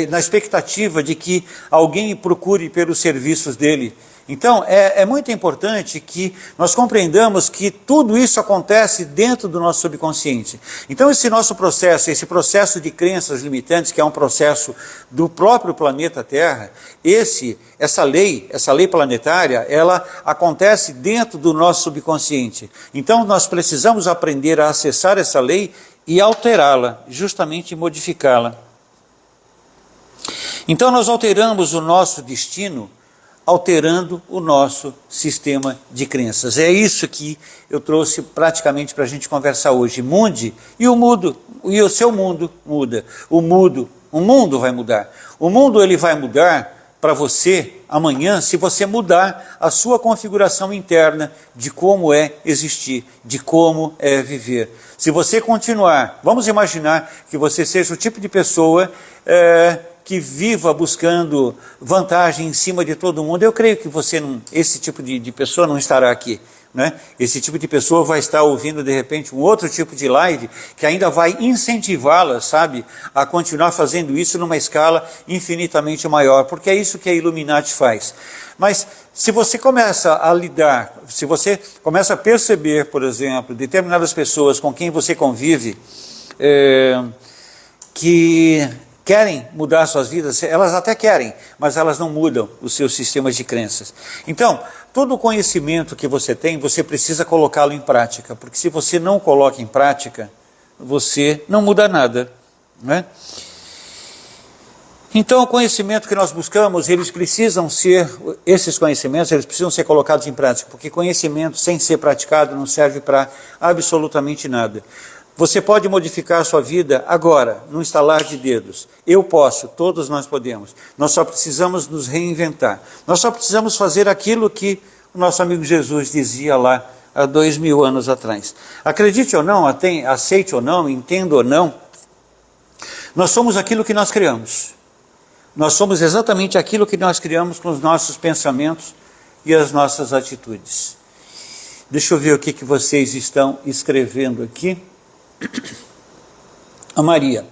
na expectativa de que alguém procure pelos serviços dele. Então, é muito importante que nós compreendamos que tudo isso acontece dentro do nosso subconsciente. Então, esse nosso processo, esse processo de crenças limitantes, que é um processo do próprio planeta Terra, essa lei planetária, ela acontece dentro do nosso subconsciente. Então, nós precisamos aprender a acessar essa lei e alterá-la, justamente modificá-la. Então, nós alteramos o nosso destino alterando o nosso sistema de crenças. É isso que eu trouxe praticamente para a gente conversar hoje. Mude e o seu mundo muda. O mundo vai mudar. O mundo ele vai mudar para você amanhã se você mudar a sua configuração interna de como é existir, de como é viver. Se você continuar, vamos imaginar que você seja o tipo de pessoa que viva buscando vantagem em cima de todo mundo. Eu creio que esse tipo de pessoa não estará aqui, né? Esse tipo de pessoa vai estar ouvindo de repente um outro tipo de live que ainda vai incentivá-la, sabe, a continuar fazendo isso numa escala infinitamente maior, porque é isso que a Illuminati faz. Mas se você começa a lidar, se você começa a perceber, por exemplo, determinadas pessoas com quem você convive, que querem mudar suas vidas, elas até querem, mas elas não mudam os seus sistemas de crenças. Então, todo o conhecimento que você tem, você precisa colocá-lo em prática, porque se você não coloca em prática, você não muda nada, né? Então, o conhecimento que nós buscamos, esses conhecimentos, eles precisam ser colocados em prática, porque conhecimento sem ser praticado não serve para absolutamente nada. Você pode modificar a sua vida agora, num estalar de dedos. Eu posso, todos nós podemos. Nós só precisamos nos reinventar. Nós só precisamos fazer aquilo que o nosso amigo Jesus dizia lá há 2000 anos atrás. Acredite ou não, aceite ou não, entenda ou não, nós somos aquilo que nós criamos. Nós somos exatamente aquilo que nós criamos com os nossos pensamentos e as nossas atitudes. Deixa eu ver o que vocês estão escrevendo aqui. A Maria: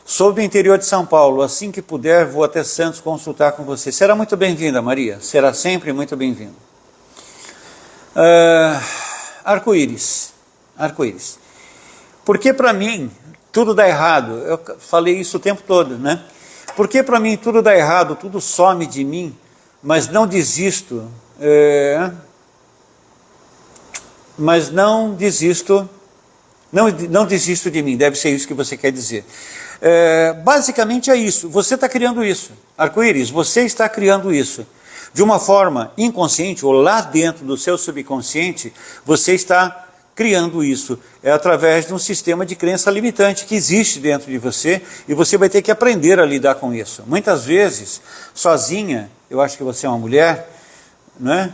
sou do interior de São Paulo, assim que puder vou até Santos consultar com você. Será muito bem-vinda, Maria, será sempre muito bem-vinda. Arco-íris. Porque para mim tudo dá errado? Eu falei isso o tempo todo, né? Porque para mim tudo dá errado, tudo some de mim, mas não desisto, não desisto de mim, deve ser isso que você quer dizer. Basicamente é isso, você está criando isso. Arco-íris, você está criando isso. De uma forma inconsciente, ou lá dentro do seu subconsciente, você está criando isso. É através de um sistema de crença limitante que existe dentro de você, e você vai ter que aprender a lidar com isso. Muitas vezes, sozinha, eu acho que você é uma mulher, né?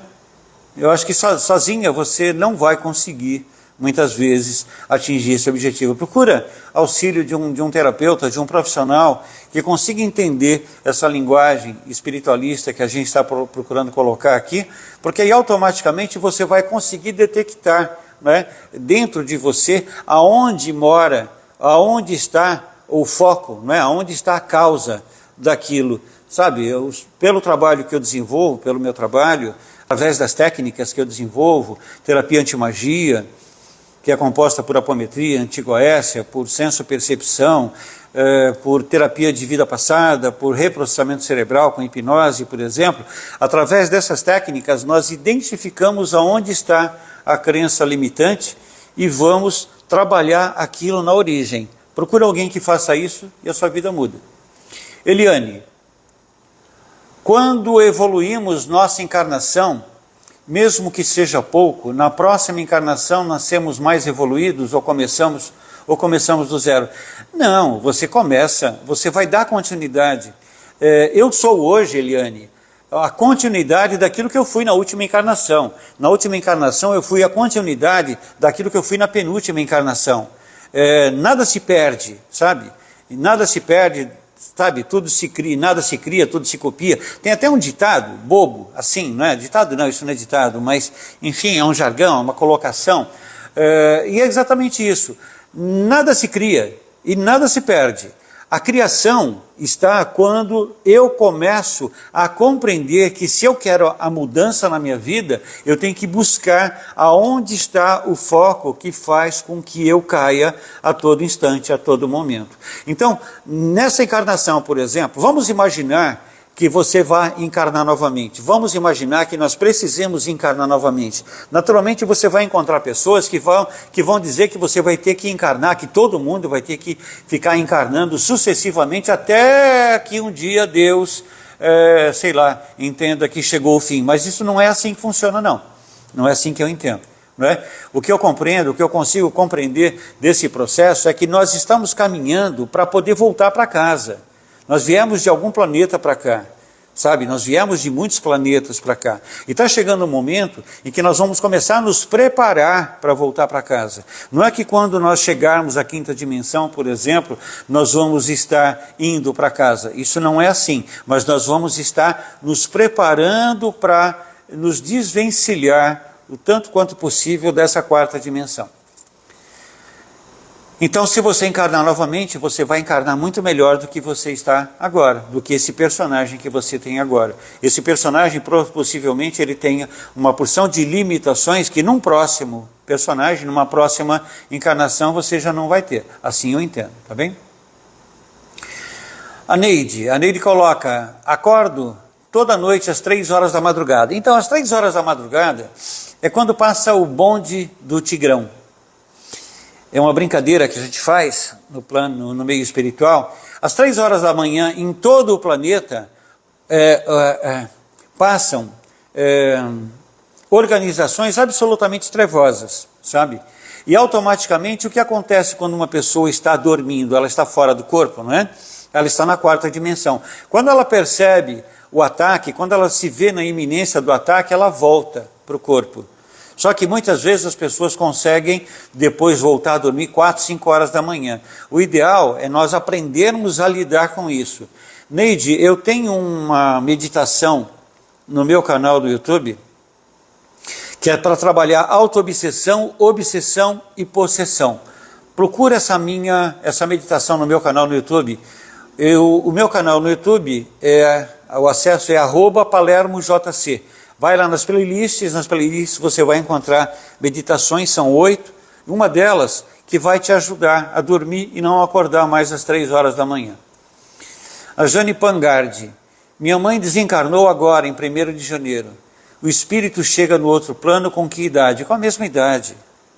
Eu acho que sozinha você não vai conseguir muitas vezes atingir esse objetivo. Procura auxílio de um terapeuta, de um profissional que consiga entender essa linguagem espiritualista que a gente está procurando colocar aqui, porque aí automaticamente você vai conseguir detectar, né, dentro de você aonde mora, aonde está o foco, né, aonde está a causa daquilo. Sabe, pelo trabalho que eu desenvolvo, pelo meu trabalho, através das técnicas que eu desenvolvo, terapia antimagia, que é composta por apometria, antigoécia, por senso-percepção, por terapia de vida passada, por reprocessamento cerebral com hipnose, por exemplo. Através dessas técnicas, nós identificamos aonde está a crença limitante e vamos trabalhar aquilo na origem. Procura alguém que faça isso e a sua vida muda. Eliane: quando evoluímos nossa encarnação, mesmo que seja pouco, na próxima encarnação nascemos mais evoluídos ou começamos do zero? Não, você vai dar continuidade. Eu sou hoje, Eliane, a continuidade daquilo que eu fui na última encarnação. Na última encarnação eu fui a continuidade daquilo que eu fui na penúltima encarnação. Nada se perde, sabe? Nada se perde, sabe? Tudo se cria, nada se cria, tudo se copia. Tem até um ditado bobo, assim, não é? Ditado não, isso não é ditado, mas enfim, é um jargão, uma colocação. E é exatamente isso. Nada se cria e nada se perde. A criação está quando eu começo a compreender que se eu quero a mudança na minha vida, eu tenho que buscar aonde está o foco que faz com que eu caia a todo instante, a todo momento. Então, nessa encarnação, por exemplo, vamos imaginar que você vai encarnar novamente. Vamos imaginar que nós precisemos encarnar novamente. Naturalmente você vai encontrar pessoas que vão dizer que você vai ter que encarnar, que todo mundo vai ter que ficar encarnando sucessivamente até que um dia Deus, sei lá, entenda que chegou o fim. Mas isso não é assim que funciona, não. Não é assim que eu entendo. Não é? O que eu compreendo, o que eu consigo compreender desse processo é que nós estamos caminhando para poder voltar para casa. Nós viemos de algum planeta para cá, sabe? Nós viemos de muitos planetas para cá. E está chegando um momento em que nós vamos começar a nos preparar para voltar para casa. Não é que quando nós chegarmos à quinta dimensão, por exemplo, nós vamos estar indo para casa. Isso não é assim. Mas nós vamos estar nos preparando para nos desvencilhar o tanto quanto possível dessa quarta dimensão. Então, se você encarnar novamente, você vai encarnar muito melhor do que você está agora, do que esse personagem que você tem agora. Esse personagem, possivelmente, ele tenha uma porção de limitações que num próximo personagem, numa próxima encarnação, você já não vai ter. Assim eu entendo, tá bem? A Neide coloca, acordo toda noite às 3 horas da madrugada. Então, às 3 horas da madrugada é quando passa o bonde do Tigrão. É uma brincadeira que a gente faz no meio espiritual. Às 3 horas da manhã, em todo o planeta, passam organizações absolutamente trevosas, sabe? E automaticamente o que acontece quando uma pessoa está dormindo? Ela está fora do corpo, não é? Ela está na quarta dimensão. Quando ela percebe o ataque, quando ela se vê na iminência do ataque, ela volta para o corpo. Só que muitas vezes as pessoas conseguem depois voltar a dormir 4, 5 horas da manhã. O ideal é nós aprendermos a lidar com isso. Neide, eu tenho uma meditação no meu canal do YouTube, que é para trabalhar auto-obsessão, obsessão e possessão. Procura essa meditação no meu canal no YouTube. O meu canal no YouTube, o acesso é @PalermoJC. Vai lá nas playlists você vai encontrar meditações, são 8, uma delas que vai te ajudar a dormir e não acordar mais às 3 horas da manhã. A Jane Pangardi, minha mãe desencarnou agora, em 1º de janeiro. O espírito chega no outro plano com que idade? Com a mesma idade.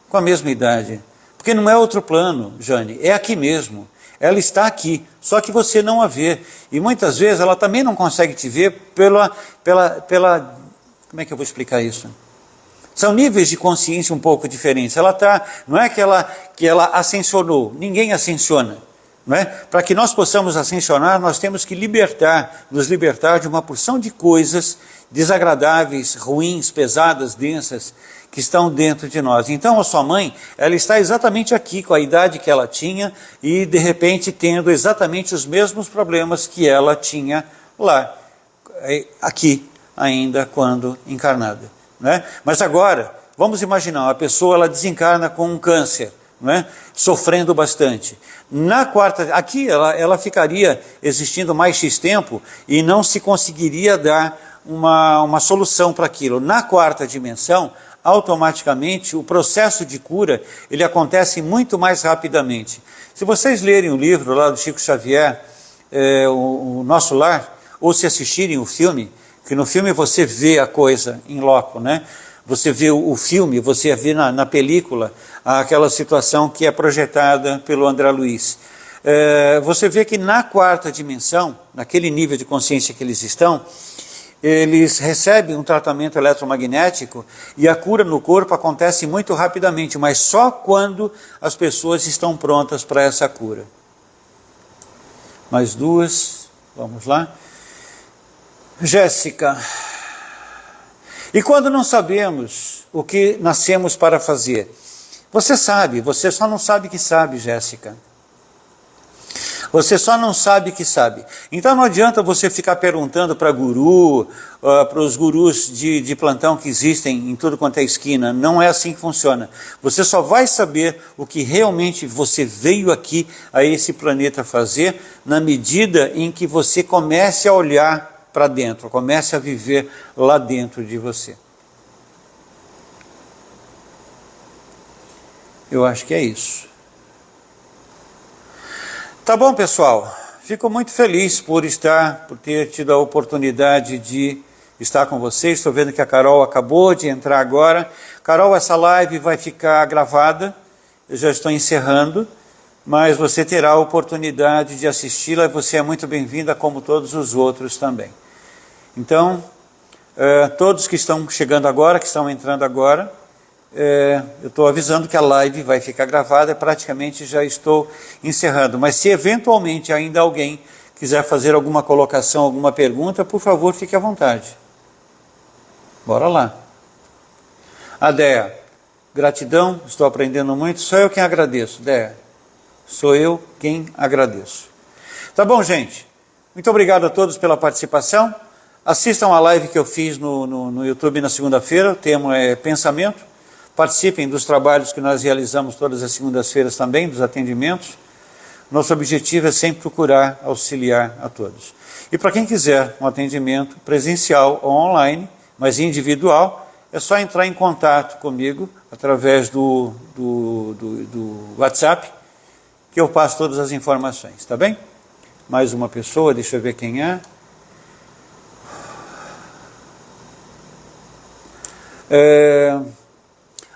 Com a mesma idade. Porque não é outro plano, Jane, é aqui mesmo. Ela está aqui, só que você não a vê. E muitas vezes ela também não consegue te ver pela como é que eu vou explicar isso? São níveis de consciência um pouco diferentes. Não é que ela ascensionou, ninguém ascensiona. Não é? Para que nós possamos ascensionar, nós temos que nos libertar de uma porção de coisas desagradáveis, ruins, pesadas, densas, que estão dentro de nós. Então a sua mãe, ela está exatamente aqui, com a idade que ela tinha, e de repente tendo exatamente os mesmos problemas que ela tinha lá, aqui, ainda quando encarnada, né? Mas agora, vamos imaginar, a pessoa ela desencarna com um câncer, né? Sofrendo bastante. Na quarta, aqui ela ficaria existindo mais X tempo e não se conseguiria dar uma solução para aquilo. Na quarta dimensão, automaticamente o processo de cura ele acontece muito mais rapidamente. Se vocês lerem o livro lá do Chico Xavier, o Nosso Lar, ou se assistirem o filme, que no filme você vê a coisa em loco, né? Você vê o filme, você vê na película aquela situação que é projetada pelo André Luiz. Você vê que na quarta dimensão, naquele nível de consciência que eles estão, eles recebem um tratamento eletromagnético e a cura no corpo acontece muito rapidamente, mas só quando as pessoas estão prontas para essa cura. Mais duas, vamos lá. Jéssica, e quando não sabemos o que nascemos para fazer? Você sabe, você só não sabe que sabe, Jéssica. Você só não sabe que sabe. Então não adianta você ficar perguntando para guru, para os gurus de plantão que existem em tudo quanto é esquina. Não é assim que funciona. Você só vai saber o que realmente você veio aqui a esse planeta fazer na medida em que você comece a olhar para dentro, comece a viver lá dentro de você. Eu acho que é isso. Tá bom, pessoal? Fico muito feliz por ter tido a oportunidade de estar com vocês. Estou vendo que a Carol acabou de entrar agora. Carol, essa live vai ficar gravada. Eu já estou encerrando, mas você terá a oportunidade de assisti-la. Você é muito bem-vinda, como todos os outros também. Então, todos que estão chegando agora, que estão entrando agora, eu estou avisando que a live vai ficar gravada, praticamente já estou encerrando, mas se eventualmente ainda alguém quiser fazer alguma colocação, alguma pergunta, por favor, fique à vontade. Bora lá. Adéa, gratidão, estou aprendendo muito, sou eu quem agradeço, Déa, sou eu quem agradeço. Tá bom, gente? Muito obrigado a todos pela participação. Assistam a live que eu fiz no YouTube na segunda-feira, o tema é Pensamento. Participem dos trabalhos que nós realizamos todas as segundas-feiras também, dos atendimentos. Nosso objetivo é sempre procurar auxiliar a todos. E para quem quiser um atendimento presencial ou online, mas individual, é só entrar em contato comigo através do WhatsApp, que eu passo todas as informações, tá bem? Mais uma pessoa, deixa eu ver quem é.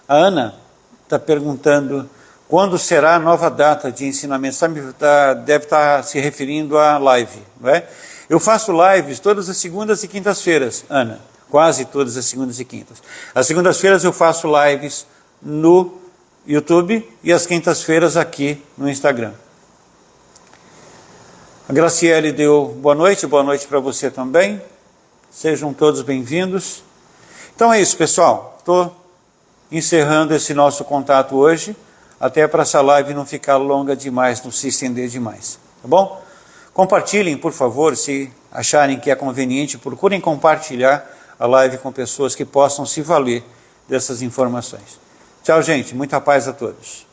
A Ana está perguntando quando será a nova data de ensinamento. Deve estar se referindo à live, não é? Eu faço lives todas as segundas e quintas-feiras, Ana, quase todas as segundas e quintas. As segundas-feiras eu faço lives no YouTube e as quintas-feiras aqui no Instagram. A Graciele deu boa noite para você também. Sejam todos bem-vindos. Então é isso, pessoal. Estou encerrando esse nosso contato hoje, até para essa live não ficar longa demais, não se estender demais, tá bom? Compartilhem, por favor, se acharem que é conveniente, procurem compartilhar a live com pessoas que possam se valer dessas informações. Tchau, gente, muita paz a todos.